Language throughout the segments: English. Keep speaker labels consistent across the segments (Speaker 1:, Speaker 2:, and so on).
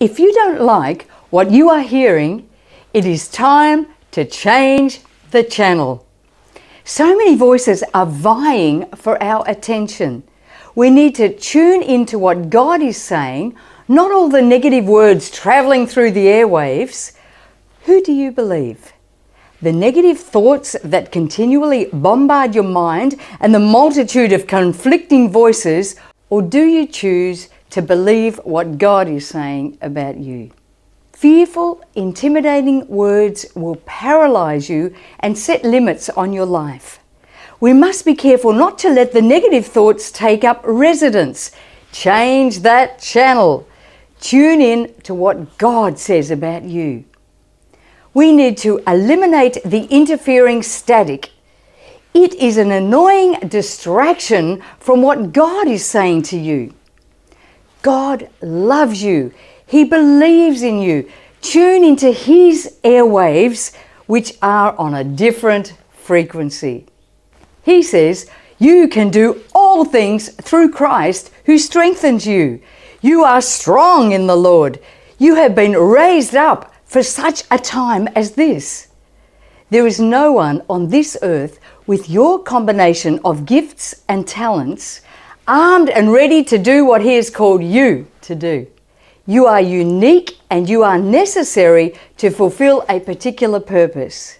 Speaker 1: If you don't like what you are hearing, it is time to change the channel. So many voices are vying for our attention. We need to tune into what God is saying, not all the negative words traveling through the airwaves. Who do you believe? The negative thoughts that continually bombard your mind and the multitude of conflicting voices, or do you choose to believe what God is saying about you? Fearful, intimidating words will paralyze you and set limits on your life. We must be careful not to let the negative thoughts take up residence. Change that channel. Tune in to what God says about you. We need to eliminate the interfering static. It is an annoying distraction from what God is saying to you. God loves you. He believes in you. Tune into His airwaves, which are on a different frequency. He says, you can do all things through Christ who strengthens you. You are strong in the Lord. You have been raised up for such a time as this. There is no one on this earth with your combination of gifts and talents, armed and ready to do what He has called you to do. You are unique and you are necessary to fulfill a particular purpose.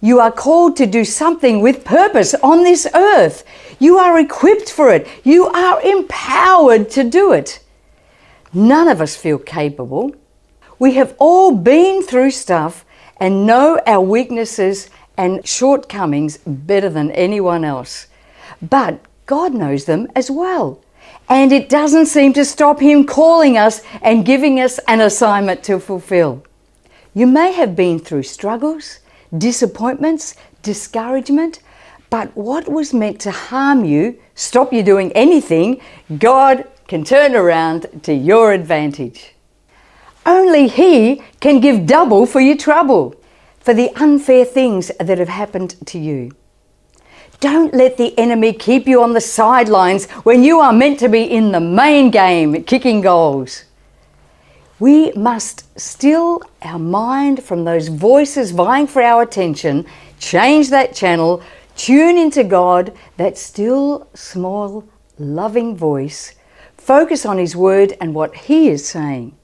Speaker 1: You are called to do something with purpose on this earth. You are equipped for it. You are empowered to do it. None of us feel capable. We have all been through stuff and know our weaknesses and shortcomings better than anyone else. But God knows them as well. And it doesn't seem to stop Him calling us and giving us an assignment to fulfill. You may have been through struggles, disappointments, discouragement, but what was meant to harm you, stop you doing anything, God can turn around to your advantage. Only He can give double for your trouble, for the unfair things that have happened to you. Don't let the enemy keep you on the sidelines when you are meant to be in the main game, kicking goals. We must still our mind from those voices vying for our attention, change that channel, tune into God, that still, small, loving voice, focus on His word and what He is saying.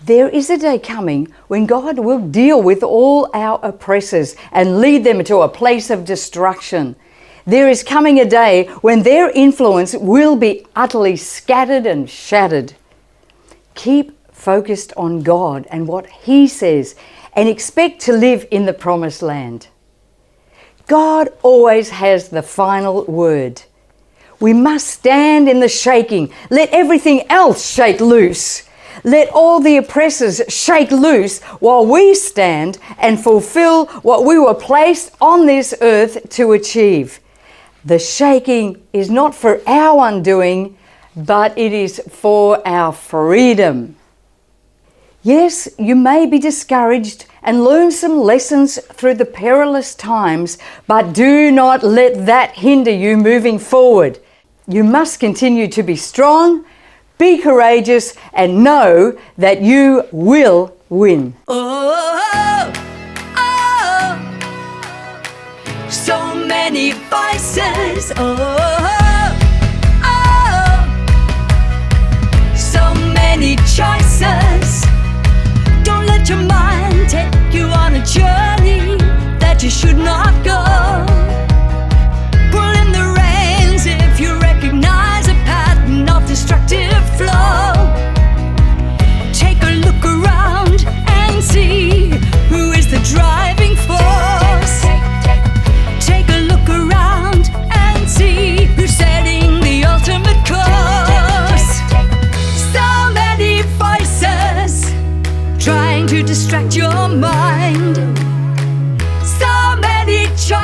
Speaker 1: There is a day coming when God will deal with all our oppressors and lead them to a place of destruction. There is coming a day when their influence will be utterly scattered and shattered. Keep focused on God and what He says and expect to live in the promised land. God always has the final word. We must stand in the shaking. Let everything else shake loose. Let all the oppressors shake loose while we stand and fulfill what we were placed on this earth to achieve. The shaking is not for our undoing, but it is for our freedom. Yes, you may be discouraged and learn some lessons through the perilous times, but do not let that hinder you moving forward. You must continue to be strong, be courageous, and know that you will win.
Speaker 2: So many voices, so many choices. Don't let your mind take you on a journey that you should not go. Pull in the reins if you recognize a pattern of destructive flow. Take a look around and see who is the driving force. Take a look around and see who's setting the ultimate course. So many voices trying to distract your mind. So many choices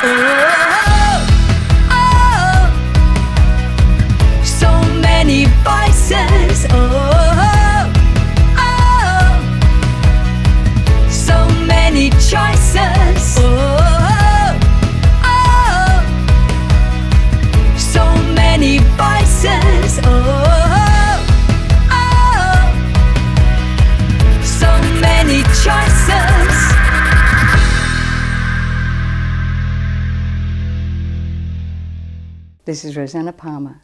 Speaker 2: oh, so many voices. So many choices. So many voices. So many choices.
Speaker 1: This is Rosanna Palmer.